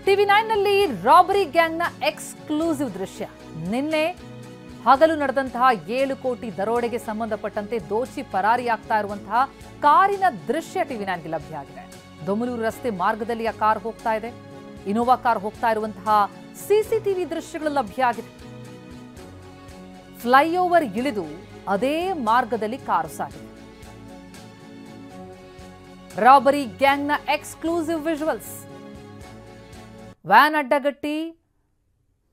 TV9 ನಲ್ಲಿ robbery ಗ್ಯಾಂಗ್ನ exclusive ದೃಶ್ಯ. ನಿನ್ನೆ ಹಗಲು ನಡೆದಂತಹ 7 ಕೋಟಿ ದರೋಡೆಗೆ ಸಂಬಂಧಪಟ್ಟಂತೆ ದೋಷಿ ಪರಾರಿಯಾಗ್ತಾ ಇರುವಂತಹ ಕಾರಿನ ದೃಶ್ಯ TV9ಗೆ ಲಭ್ಯ ಆಗಿದೆ. ದೊಮಲೂರು ರಸ್ತೆ ಮಾರ್ಗದಲ್ಲಿ ಆ ಕಾರ್ ಹೋಗ್ತಾ ಇದೆ. ಇನೋವಾ ಕಾರ್ ಹೋಗ್ತಾ ಇರುವಂತಹ ಸಿಸಿಟಿವಿ ದೃಶ್ಯಗಳು ಲಭ್ಯ ಆಗಿದೆ. ಫ್ಲೈಓವರ್ ಇಳಿದು ಅದೇ ಮಾರ್ಗದಲ್ಲಿ ಕಾರು ಸಾಗಿದೆ. ರಾಬರಿ ಗ್ಯಾಂಗ್ನ ಎಕ್ಸ್ಕ್ಲೂಸಿವ್ ವಿಜುವಲ್ಸ್. ವ್ಯಾನ್ ಅಡ್ಡಗಟ್ಟಿ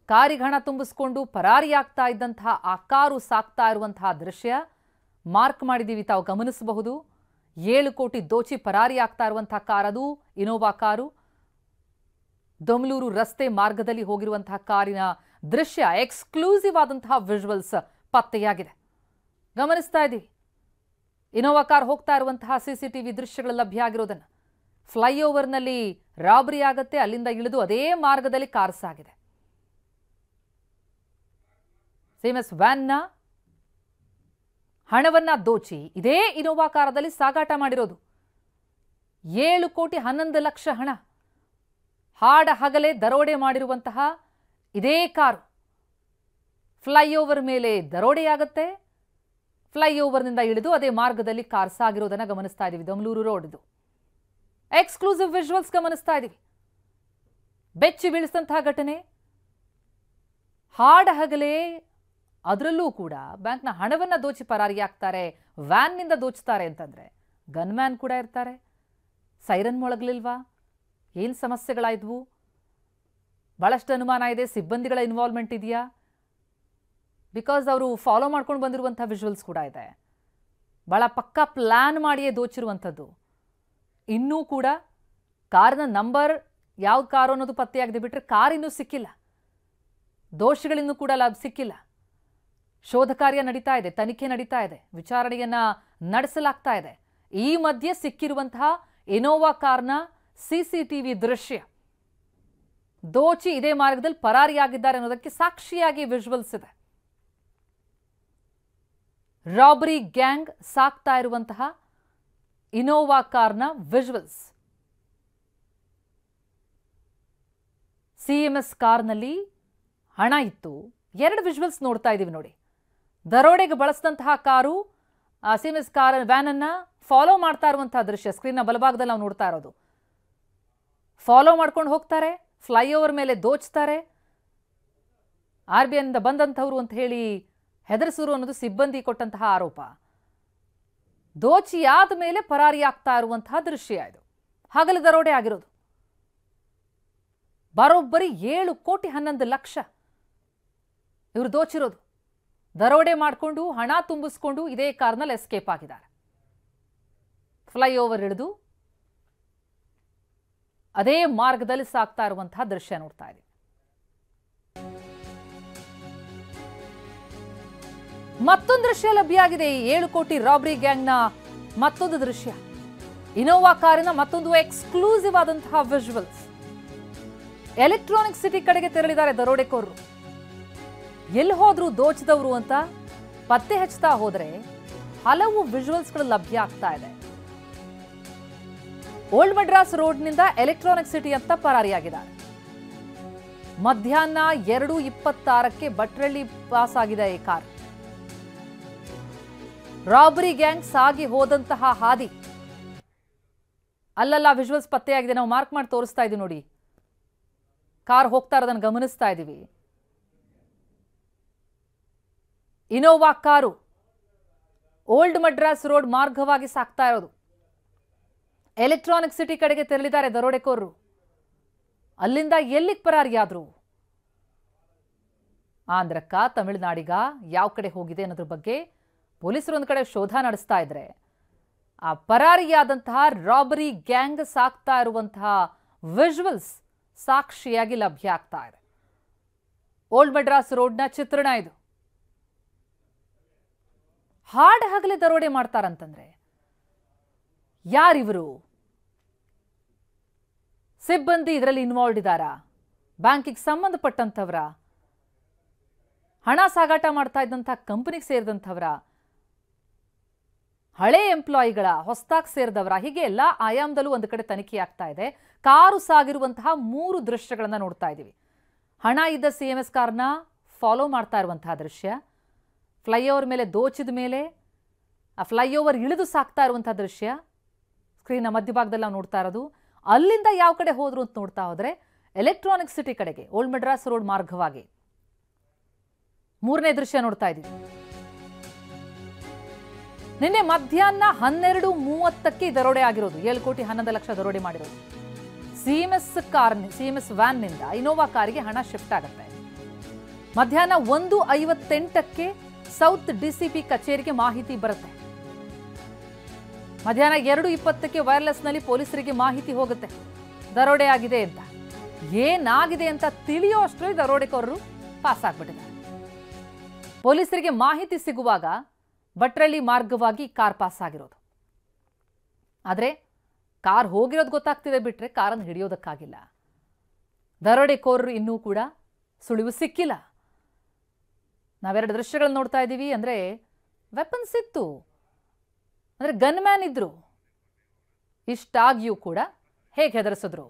ಕಾರಿಗೆ ಹಣ ತುಂಬಿಸಿಕೊಂಡು ಪರಾರಿಯಾಗ್ತಾ ಇದ್ದಂತಹ ಆ ಕಾರು ಸಾಕ್ತಾ ಇರುವಂತಹ ದೃಶ್ಯ ಮಾರ್ಕ್ ಮಾಡಿದೀವಿ, ತಾವು ಗಮನಿಸಬಹುದು. 7 ಕೋಟಿ ದೋಚಿ ಪರಾರಿಯಾಗ್ತಾ ಇರುವಂತಹ ಕಾರ್, ಅದು ಇನೋವಾ ಕಾರು. ದೊಮಲೂರು ರಸ್ತೆ ಮಾರ್ಗದಲ್ಲಿ ಹೋಗಿರುವಂತಹ ಕಾರಿನ ದೃಶ್ಯ, ಎಕ್ಸ್ಕ್ಲೂಸಿವ್ ಆದಂತಹ ವಿಜುವಲ್ಸ್ ಪತ್ತೆಯಾಗಿದೆ. ಗಮನಿಸ್ತಾ ಇದ್ದೀವಿ ಇನೋವಾ ಕಾರ್ ಹೋಗ್ತಾ ಇರುವಂತಹ ಸಿಸಿಟಿವಿ ದೃಶ್ಯಗಳು ಲಭ್ಯ ಆಗಿರೋದನ್ನು. ಫ್ಲೈಓವರ್ನಲ್ಲಿ ರಾಬರಿ ಆಗತ್ತೆ, ಅಲ್ಲಿಂದ ಇಳಿದು ಅದೇ ಮಾರ್ಗದಲ್ಲಿ ಕಾರ್ ಸಾಗಿದೆ. ಸಿಎಂಎಸ್ ವ್ಯಾನ್ನ ಹಣವನ್ನ ದೋಚಿ ಇದೇ ಇನೋವಾ ಕಾರದಲ್ಲಿ ಸಾಗಾಟ ಮಾಡಿರೋದು. 7 ಕೋಟಿ 11 ಲಕ್ಷ ಹಣ ಹಾಡ ಹಗಲೇ ದರೋಡೆ ಮಾಡಿರುವಂತಹ ಇದೇ ಕಾರು ಫ್ಲೈಓವರ್ ಮೇಲೆ ದರೋಡೆಯಾಗತ್ತೆ. ಫ್ಲೈಓವರ್ನಿಂದ ಇಳಿದು ಅದೇ ಮಾರ್ಗದಲ್ಲಿ ಕಾರ್ ಸಾಗಿರೋದನ್ನ ಗಮನಿಸ್ತಾ ಇದ್ದೀವಿ. ದೊಮಲೂರು ರೋಡ್ ಇದು. ಎಕ್ಸ್ಕ್ಲೂಸಿವ್ ವಿಜುವಲ್ಸ್ ಗಮನಿಸ್ತಾ ಇದ್ದೀವಿ. ಬೆಚ್ಚಿ ಬೀಳಿಸಿದಂತಹ ಘಟನೆ. ಹಾಡ ಹಗಲೇ ಅದರಲ್ಲೂ ಕೂಡ ಬ್ಯಾಂಕ್ನ ಹಣವನ್ನ ದೋಚಿ ಪರಾರಿಯಾಗ್ತಾರೆ, ವ್ಯಾನ್ನಿಂದ ದೋಚ್ತಾರೆ ಅಂತಂದ್ರೆ ಗನ್ ಮ್ಯಾನ್ ಕೂಡ ಇರ್ತಾರೆ. ಸೈರನ್ ಮೊಳಗಲಿಲ್ವಾ? ಏನು ಸಮಸ್ಯೆಗಳಾಯಿದ್ವು? ಬಹಳಷ್ಟು ಅನುಮಾನ ಇದೆ. ಸಿಬ್ಬಂದಿಗಳ ಇನ್ವಾಲ್ವ್ಮೆಂಟ್ ಇದೆಯಾ? ಬಿಕಾಸ್ ಅವರು ಫಾಲೋ ಮಾಡ್ಕೊಂಡು ಬಂದಿರುವಂಥ ವಿಜುವಲ್ಸ್ ಕೂಡ ಇದೆ. ಭಾಳ ಪಕ್ಕಾ ಪ್ಲ್ಯಾನ್ ಮಾಡಿಯೇ ದೋಚಿರುವಂಥದ್ದು. ಇನ್ನೂ ಕೂಡ ಕಾರಿನ ನಂಬರ್ ಯಾವ್ದು ಕಾರು ಅನ್ನೋದು ಪತ್ತೆಯಾಗದೆ ಬಿಟ್ಟರೆ ಕಾರ್ ಇನ್ನೂ ಸಿಕ್ಕಿಲ್ಲ. ದೋಷಿಗಳಿನ್ನೂ ಕೂಡ ಸಿಕ್ಕಿಲ್ಲ. ಶೋಧ ಕಾರ್ಯ ನಡೀತಾ ಇದೆ, ತನಿಖೆ ನಡೀತಾ ಇದೆ, ವಿಚಾರಣೆಯನ್ನ ನಡೆಸಲಾಗ್ತಾ ಇದೆ. ಈ ಮಧ್ಯೆ ಸಿಕ್ಕಿರುವಂತಹ ಇನೋವಾ ಕಾರ್ನ ಸಿಸಿಟಿವಿ ದೃಶ್ಯ, ದೋಚಿ ಇದೇ ಮಾರ್ಗದಲ್ಲಿ ಪರಾರಿಯಾಗಿದ್ದಾರೆ ಅನ್ನೋದಕ್ಕೆ ಸಾಕ್ಷಿಯಾಗಿ ವಿಜುವಲ್ಸ್ ಇದೆ. ರಾಬರಿ ಗ್ಯಾಂಗ್ ಸಾಕ್ತಾ ಇರುವಂತಹ ಇನೋವಾ ಕಾರ್ನ ವಿಜುವಲ್ಸ್. ಸಿಎಂಎಸ್ ಕಾರ್ನಲ್ಲಿ ಹಣ ಇತ್ತು. 2 ವಿಜುವಲ್ಸ್ ನೋಡ್ತಾ ಇದ್ದೀವಿ ನೋಡಿ. ದರೋಡೆಗೆ ಬಳಸಿದಂತಹ ಕಾರು ಸಿಎಂಎಸ್ ಕಾರ್ ವ್ಯಾನ್ ಅನ್ನ ಫಾಲೋ ಮಾಡ್ತಾ ಇರುವಂತಹ ದೃಶ್ಯ ಸ್ಕ್ರೀನ್ನ ಬಲಭಾಗದಲ್ಲಿ ನಾವು ನೋಡ್ತಾ ಇರೋದು. ಫಾಲೋ ಮಾಡ್ಕೊಂಡು ಹೋಗ್ತಾರೆ, ಫ್ಲೈಓವರ್ ಮೇಲೆ ದೋಚ್ತಾರೆ. RBI ನಿಂದ ಬಂದಂಥವ್ರು ಅಂತ ಹೇಳಿ ಹೆದರಿಸೂರು ಅನ್ನೋದು ಸಿಬ್ಬಂದಿ ಕೊಟ್ಟಂತಹ ಆರೋಪ. ದೋಚಿಯಾದ ಮೇಲೆ ಪರಾರಿಯಾಗ್ತಾ ಇರುವಂತಹ ದೃಶ್ಯ ಇದು. ಹಗಲು ದರೋಡೆ ಆಗಿರೋದು. ಬರೋಬ್ಬರಿ 7 ಕೋಟಿ 11 ಲಕ್ಷ ಇವರು ದೋಚಿರೋದು. ದರೋಡೆ ಮಾಡಿಕೊಂಡು ಹಣ ತುಂಬಿಸ್ಕೊಂಡು ಇದೇ ಕಾರ್ನಲ್ಲಿ ಎಸ್ಕೇಪ್ ಆಗಿದ್ದಾರೆ. ಫ್ಲೈಓವರ್ ಇಳಿದು ಅದೇ ಮಾರ್ಗದಲ್ಲಿ ಸಾಗ್ತಾ ಇರುವಂತಹ ದೃಶ್ಯ ನೋಡ್ತಾ ಇದ್ದೀವಿ. ಮತ್ತೊಂದು ದೃಶ್ಯ ಲಭ್ಯ ಆಗಿದೆ. 7 ಕೋಟಿ ರಾಬರಿ ಗ್ಯಾಂಗ್ನ ಮತ್ತೊಂದು ದೃಶ್ಯ. ಇನೋವಾ ಕಾರಿನ ಮತ್ತೊಂದು ಎಕ್ಸ್ಕ್ಲೂಸಿವ್ ಆದಂತಹ ವಿಜುವಲ್ಸ್. ಎಲೆಕ್ಟ್ರಾನಿಕ್ ಸಿಟಿ ಕಡೆಗೆ ತೆರಳಿದ್ದಾರೆ ದರೋಡೆಕೋರರು. ಎಲ್ಲಿ ಹೋದ್ರು ದೋಚಿದವರು ಅಂತ ಪತ್ತೆ ಹಚ್ಚುತ್ತಾ ಹೋದ್ರೆ ಹಲವು ವಿಜುವಲ್ಸ್ಗಳು ಲಭ್ಯ ಆಗ್ತಾ ಇದೆ. ಓಲ್ಡ್ ಮಡ್ರಾಸ್ ರೋಡ್ನಿಂದ ಎಲೆಕ್ಟ್ರಾನಿಕ್ ಸಿಟಿ ಅಂತ ಪರಾರಿಯಾಗಿದ್ದಾರೆ. ಮಧ್ಯಾಹ್ನ 2:26ಕ್ಕೆ ಭಟ್ರಳ್ಳಿ ಪಾಸ್ ಆಗಿದೆ ಈ ಕಾರ್. ರಾಬರಿ ಗ್ಯಾಂಗ್ ಸಾಗಿ ಹೋದಂತಹ ಹಾದಿ ಅಲ್ಲಲ್ಲ ವಿಜುವಲ್ಸ್ ಪತ್ತೆಯಾಗಿದೆ. ನಾವು ಮಾರ್ಕ್ ಮಾಡಿ ತೋರಿಸ್ತಾ ಇದೀವಿ ನೋಡಿ. ಕಾರ್ ಹೋಗ್ತಾ ಇರೋದನ್ನು ಗಮನಿಸ್ತಾ ಇದ್ದೀವಿ. Innova car old Madras road ಮಾರ್ಗವಾಗಿ ಸಾಕ್ತಾ ಇರೋದು. ಎಲೆಕ್ಟ್ರಾನಿಕ್ ಸಿಟಿ ಕಡೆಗೆ ತೆರಳಿದ್ದಾರೆ ದರೋಡೆಕೋರರು. ಅಲ್ಲಿಂದ ಎಲ್ಲಿಗೆ ಪರಾರಿಯಾದ್ರು? ಆಂಧ್ರಕ್ಕ, ತಮಿಳುನಾಡಿಗ, ಯಾವ ಕಡೆ ಹೋಗಿದೆ ಅನ್ನೋದ್ರ ಬಗ್ಗೆ ಪೊಲೀಸರು ಒಂದು ಕಡೆ ಶೋಧ ನಡೆಸ್ತಾ ಇದ್ರೆ, ಆ ಪರಾರಿಯಾದಂತಹ ರಾಬರಿ ಗ್ಯಾಂಗ್ ಸಾಕ್ತಾ ಇರುವಂತಹ ವಿಜುವಲ್ಸ್ ಸಾಕ್ಷಿಯಾಗಿ ಲಭ್ಯ ಆಗ್ತಾ ಇದೆ. ಓಲ್ಡ್ ಮಡ್ರಾಸ್ ರೋಡ್ನ ಚಿತ್ರಣ ಇದು. ಹಾಡ ಹಗಲೇ ದರೋಡೆ ಮಾಡ್ತಾರಂತಂದ್ರೆ ಯಾರಿವರು? ಸಿಬ್ಬಂದಿ ಇದರಲ್ಲಿ ಇನ್ವಾಲ್ವ್ ಇದ್ದಾರಾ? ಬ್ಯಾಂಕಿಗೆ ಸಂಬಂಧಪಟ್ಟಂಥವ್ರ? ಹಣ ಸಾಗಾಟ ಮಾಡ್ತಾ ಇದ್ದಂಥ ಕಂಪನಿಗೆ ಸೇರಿದಂಥವ್ರ? ಹಳೆ ಎಂಪ್ಲಾಯಿಗಳ, ಹೊಸದಾಗಿ ಸೇರಿದವರ, ಹೀಗೆ ಎಲ್ಲ ಆಯಾಮದಲ್ಲೂ ಒಂದು ಕಡೆ ತನಿಖೆ ಆಗ್ತಾ ಇದೆ. ಕಾರು ಸಾಗಿರುವಂತಹ 3 ದೃಶ್ಯಗಳನ್ನ ನೋಡ್ತಾ ಇದ್ದೀವಿ. ಹಣ ಇದ್ದ CMS ಕಾರ್ನ ಫಾಲೋ ಮಾಡ್ತಾ ಇರುವಂತಹ ದೃಶ್ಯ, ಫ್ಲೈಓವರ್ ಮೇಲೆ ದೋಚಿದ ಮೇಲೆ ಆ ಫ್ಲೈಓವರ್ ಇಳಿದು ಸಾಕ್ತಾ ಇರುವಂತಹ ದೃಶ್ಯ ಸ್ಕ್ರೀನ್ನ ಮಧ್ಯಭಾಗದಲ್ಲಿ ನಾವು ನೋಡ್ತಾ ಇರೋದು. ಅಲ್ಲಿಂದ ಯಾವ ಕಡೆ ಹೋದ್ರು ಅಂತ ನೋಡ್ತಾ ಹೋದ್ರೆ ಎಲೆಕ್ಟ್ರಾನಿಕ್ ಸಿಟಿ ಕಡೆಗೆ, ಓಲ್ಡ್ ಮೆಡ್ರಾಸ್ ರೋಡ್ ಮಾರ್ಗವಾಗಿ 3ನೇ ದೃಶ್ಯ ನೋಡ್ತಾ ಇದ್ದೀವಿ. ನಿನ್ನೆ ಮಧ್ಯಾಹ್ನ 12:30ಕ್ಕೆ ದರೋಡೆ ಆಗಿರೋದು. 7,11,00,000 ದರೋಡೆ ಮಾಡಿರೋದು. CMS ವ್ಯಾನ್ ನಿಂದ ಇನೋವಾ ಕಾರಿಗೆ ಹಣ ಶಿಫ್ಟ್ ಆಗುತ್ತೆ. ಮಧ್ಯಾಹ್ನ 1:58ಕ್ಕೆ ಸೌತ್ DCP ಕಚೇರಿಗೆ ಮಾಹಿತಿ ಬರುತ್ತೆ. ಮಧ್ಯಾಹ್ನ 2:20ಕ್ಕೆ ವೈರ್ಲೆಸ್ ನಲ್ಲಿ ಪೊಲೀಸರಿಗೆ ಮಾಹಿತಿ ಹೋಗುತ್ತೆ ದರೋಡೆ ಆಗಿದೆ ಅಂತ. ಏನಾಗಿದೆ ಅಂತ ತಿಳಿಯೋ ಅಷ್ಟರಲ್ಲಿ ದರೋಡೆಕೋರರು ಪಾಸ್ ಆಗ್ಬಿಟ್ಟಿದ್ದಾರೆ. ಪೊಲೀಸರಿಗೆ ಮಾಹಿತಿ ಸಿಗುವಾಗ ಭಟ್ರಳ್ಳಿ ಮಾರ್ಗವಾಗಿ ಕಾರ್ ಪಾಸ್ ಆಗಿರೋದು. ಆದ್ರೆ ಕಾರ್ ಹೋಗಿರೋದು ಗೊತ್ತಾಗ್ತಿದೆ ಬಿಟ್ರೆ ಕಾರನ್ನು ಹಿಡಿಯೋದಕ್ಕಾಗಿಲ್ಲ. ದರೋಡೆಕೋರರು ಇನ್ನೂ ಕೂಡ ಸುಳಿವು ಸಿಕ್ಕಿಲ್ಲ. ನಾವೆರಡು ದೃಶ್ಯಗಳನ್ನು ನೋಡ್ತಾ ಇದ್ದೀವಿ. ಅಂದ್ರೆ ವೆಪನ್ಸ್ ಇತ್ತು, ಅಂದ್ರೆ ಗನ್ ಮ್ಯಾನ್ ಇದ್ರು. ಇಷ್ಟಾಗಿಯೂ ಕೂಡ ಹೇಗೆ ಹೆದರಿಸಿದ್ರು?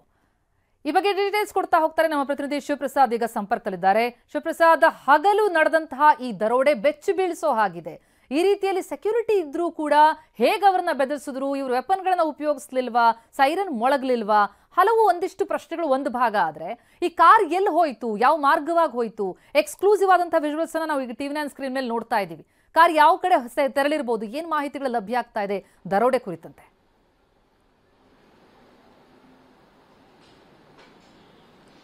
ಈ ಬಗ್ಗೆ ಡೀಟೇಲ್ಸ್ ಕೊಡ್ತಾ ಹೋಗ್ತಾರೆ ನಮ್ಮ ಪ್ರತಿನಿಧಿ ಶಿವಪ್ರಸಾದ್. ಈಗ ಸಂಪರ್ಕದಲ್ಲಿದ್ದಾರೆ. ಶಿವಪ್ರಸಾದ್, ಹಗಲು ನಡೆದಂತಹ ಈ ದರೋಡೆ ಬೆಚ್ಚಿ ಬೀಳಿಸೋ ಹಾಗಿದೆ. ಈ ರೀತಿಯಲ್ಲಿ ಸೆಕ್ಯೂರಿಟಿ ಇದ್ರೂ ಕೂಡ ಹೇಗೆ ಅವರನ್ನ ಬೆದರಿಸಿದ್ರು? ಇವರು ವೆಪನ್ಗಳನ್ನ ಉಪಯೋಗಿಸ್ಲಿಲ್ವಾ? ಸೈರನ್ ಮೊಳಗ್ಲಿಲ್ವಾ? ಹಲವು ಒಂದಿಷ್ಟು ಪ್ರಶ್ನೆಗಳು ಒಂದು ಭಾಗ. ಆದ್ರೆ ಈ ಕಾರ್ ಎಲ್ಲಿ ಹೋಯ್ತು, ಯಾವ ಮಾರ್ಗವಾಗಿ ಹೋಯ್ತು? ಎಕ್ಸ್ಕ್ಲೂಸಿವ್ ಆದಂತಹ ವಿಜುವಲ್ಸ್ ಅನ್ನ ನಾವು ಈಗ TV9 ಸ್ಕ್ರೀನ್ ಮೇಲೆ ನೋಡ್ತಾ ಇದ್ದೀವಿ. ಕಾರ್ ಯಾವ ಕಡೆ ತೆರಳಿರಬಹುದು? ಏನ್ ಮಾಹಿತಿಗಳು ಲಭ್ಯ ಆಗ್ತಾ ಇದೆ ದರೋಡೆ ಕುರಿತಂತೆ?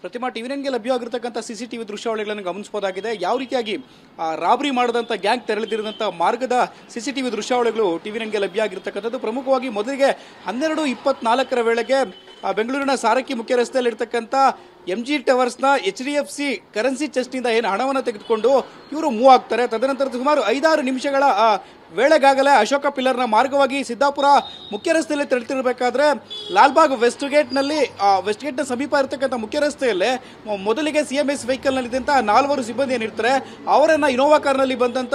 ಪ್ರತಿಮಾ, TV9ಗೆ ಲಭ್ಯವಾಗಿರ್ತಕ್ಕಂಥ CCTV ದೃಶ್ಯಾವಳಿಗಳನ್ನು ಗಮನಿಸಬಹುದಾಗಿದೆ. ಯಾವ ರೀತಿಯಾಗಿ ರಾಬರಿ ಮಾಡದಂಥ ಗ್ಯಾಂಗ್ ತೆರಳಿದಿರುವಂಥ ಮಾರ್ಗದ CCTV ದೃಶ್ಯಾವಳಿಗಳು TV9ಗೆ ಲಭ್ಯ ಆಗಿರ್ತಕ್ಕಂಥದ್ದು. ಪ್ರಮುಖವಾಗಿ ಮೊದಲಿಗೆ 12:24 ವೇಳೆಗೆ ಬೆಂಗಳೂರಿನ ಸಾರಕ್ಕಿ ಮುಖ್ಯ ರಸ್ತೆಯಲ್ಲಿರ್ತಕ್ಕಂಥ MG ಟವರ್ಸ್ನ HDFC ಕರೆನ್ಸಿ ಚೆಸ್ಟ್ನಿಂದ ಏನು ಹಣವನ್ನು ತೆಗೆದುಕೊಂಡು ಇವರು ಮೂವ್ ಆಗ್ತಾರೆ. ತದನಂತರ ಸುಮಾರು 5-6 ನಿಮಿಷಗಳ ವೇಳೆಗಾಗಲೇ ಅಶೋಕ ಪಿಲ್ಲರ್ನ ಮಾರ್ಗವಾಗಿ ಸಿದ್ದಾಪುರ ಮುಖ್ಯ ರಸ್ತೆಯಲ್ಲಿ ತೆರಳುತ್ತಿರಬೇಕಾದ್ರೆ ಲಾಲ್ಬಾಗ್ ವೆಸ್ಟ್ ಗೇಟ್ನ ಸಮೀಪ ಇರತಕ್ಕಂಥ ಮುಖ್ಯ ರಸ್ತೆಯಲ್ಲೇ ಮೊದಲಿಗೆ CMS ವೆಹಿಕಲ್ನಲ್ಲಿದ್ದಂಥ 4 ಸಿಬ್ಬಂದಿ ಏನಿರ್ತಾರೆ ಅವರನ್ನ ಇನೋವಾ ಕಾರ್ನಲ್ಲಿ ಬಂದಂಥ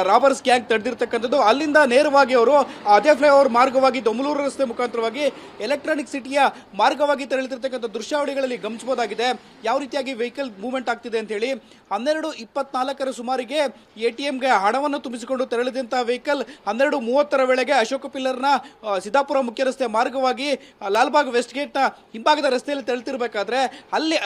ರಾಬರ್ಸ್ ಗ್ಯಾಂಗ್ ತಡೆದಿರ್ತಕ್ಕಂಥದ್ದು. ಅಲ್ಲಿಂದ ನೇರವಾಗಿ ಅವರು ಅದೇ ಫ್ಲೈಓವರ್ ಮಾರ್ಗವಾಗಿ ದೊಮ್ಮಲೂರು ರಸ್ತೆ ಮುಖಾಂತರವಾಗಿ ಎಲೆಕ್ಟ್ರಾನಿಕ್ ಸಿಟಿಯ ಮಾರ್ಗವಾಗಿ ತೆರಳುತ್ತಿರ್ತಕ್ಕಂಥ ದೃಶ್ಯಾವಳಿಗಳಲ್ಲಿ ಗಮನಿಸಬಹುದಾಗಿದೆ ಯಾವ ರೀತಿಯಾಗಿ ವೆಹಿಕಲ್ ಮೂವ್ಮೆಂಟ್ ಆಗ್ತಿದೆ ಅಂತ ಹೇಳಿ. 12:24 ಸುಮಾರಿಗೆ ATMಗೆ ಹಣವನ್ನು ತುಂಬಿಸಿಕೊಂಡು ತೆರಳಿದಂತಹ ವೆಹಿಕಲ್ 12:30 ವೇಳೆಗೆ ಅಶೋಕ ಪಿಲ್ಲರ್ನ ಸಿದ್ದಾಪುರ ಮುಖ್ಯ ರಸ್ತೆ ಮಾರ್ಗವಾಗಿ ಲಾಲ್ಬಾಗ್ ವೆಸ್ಟ್ ಗೇಟ್ನ ಹಿಂಭಾಗದ ರಸ್ತೆಯಲ್ಲಿ ತೆರಳುತ್ತಿರಬೇಕಾದ್ರೆ ಅಲ್ಲಿ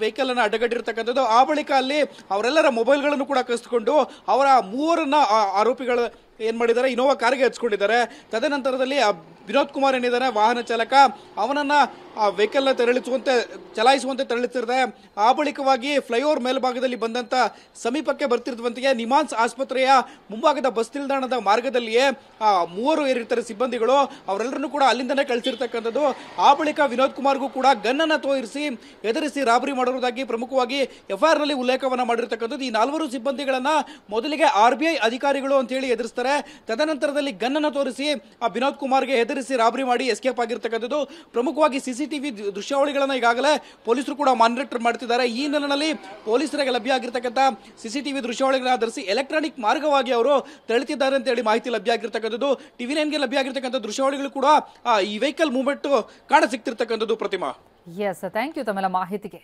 ವೆಹಿಕಲ್ ಅನ್ನು ಅಡ್ಡಗಟ್ಟಿರ್ತಕ್ಕಂಥದ್ದು. ಆ ಬಳಿಕ ಅಲ್ಲಿ ಅವರೆಲ್ಲರ ಮೊಬೈಲ್ಗಳನ್ನು ಕೂಡ ಕಸಿದುಕೊಂಡು ಅವರ 3 ಆರೋಪಿಗಳ ಏನ್ ಮಾಡಿದ್ದಾರೆ, ಇನೋವಾ ಕಾರಿಗೆ ಹಚ್ಕೊಂಡಿದ್ದಾರೆ. ತದನಂತರದಲ್ಲಿ ವಿನೋದ್ ಕುಮಾರ್ ಏನಿದ್ದಾನೆ ವಾಹನ ಚಾಲಕ, ಅವನನ್ನ ವೆಹಿಕಲ್ನ ಚಲಾಯಿಸುವಂತೆ ತೆರಳುತ್ತಿದ್ದಾರೆ. ಆ ಬಳಿಕವಾಗಿ ಫ್ಲೈಓವರ್ ಮೇಲ್ಭಾಗದಲ್ಲಿ ಬಂದಂತ ಸಮೀಪಕ್ಕೆ ಬರ್ತಿರುವಂತೆಯೇ ನಿಮಾನ್ಸ್ ಆಸ್ಪತ್ರೆಯ ಮುಂಭಾಗದ ಬಸ್ ನಿಲ್ದಾಣದ ಮಾರ್ಗದಲ್ಲಿಯೇ 3 ಏರಿರ್ತಾರೆ ಸಿಬ್ಬಂದಿಗಳು, ಅವರೆಲ್ಲರನ್ನು ಕೂಡ ಅಲ್ಲಿಂದನೇ ಕಳಿಸಿರ್ತಕ್ಕಂಥದ್ದು. ಆ ಬಳಿಕ ವಿನೋದ್ ಕುಮಾರ್ಗೂ ಕೂಡ ಗನ್ ಅನ್ನ ತೋರಿಸಿ ಎದುರಿಸಿ ರಾಬರಿ ಮಾಡಿರುವುದಾಗಿ ಪ್ರಮುಖವಾಗಿ FIR ನಲ್ಲಿ ಉಲ್ಲೇಖವನ್ನ ಮಾಡಿರ್ತಕ್ಕಂಥದ್ದು. ಈ 4 ಸಿಬ್ಬಂದಿಗಳನ್ನ ಮೊದಲಿಗೆ RBI ಅಧಿಕಾರಿಗಳು ಅಂತ ಹೇಳಿ ಎದುರಿಸ್ತಾರೆ. ತದನಂತರದಲ್ಲಿ ಗನ್ ಅನ್ನು ತೋರಿಸಿ ವಿನೋದ್ ಕುಮಾರ್ಗೆ ಹೆದರಿಸಿ ರಾಬರಿ ಮಾಡಿ ಎಸ್ಕೇಪ್ ಆಗಿರ್ತಕ್ಕಂಥದ್ದು. ಪ್ರಮುಖವಾಗಿ CCTV ದೃಶ್ಯಾವಳಿಗಳನ್ನ ಈಗಾಗಲೇ ಪೊಲೀಸರು ಕೂಡ ಮಾನಿಟರ್ ಮಾಡ್ತಿದ್ದಾರೆ. ಈ ನಿಟ್ಟಿನಲ್ಲಿ ಪೊಲೀಸರಿಗೆ ಲಭ್ಯ ಆಗಿರ್ತಕ್ಕಂಥ CCTV ದೃಶ್ಯಾವಳಿಗಳನ್ನ ಆಧರಿಸಿ ಎಲೆಕ್ಟ್ರಾನಿಕ್ ಮಾರ್ಗವಾಗಿ ಅವರು ತೆರಳುತ್ತಿದ್ದಾರೆ ಅಂತ ಹೇಳಿ ಮಾಹಿತಿ ಲಭ್ಯ ಆಗಿರ್ತಕ್ಕಂಥದ್ದು. TV9ಗೆ ಲಭ್ಯ ಆಗಿರ್ತಕ್ಕಂಥ ದೃಶ್ಯಾವಳಿಗಳು ಕೂಡ ಈ ವೆಹಿಕಲ್ ಮೂವ್ಮೆಂಟ್ ಕಾಣ ಸಿಗ್ತಿರ್ತಕ್ಕಂಥದ್ದು. ಪ್ರತಿಮಾ, ಎಸ್, ಥ್ಯಾಂಕ್ ಯು ತಮ್ಮೆಲ್ಲ ಮಾಹಿತಿಗೆ.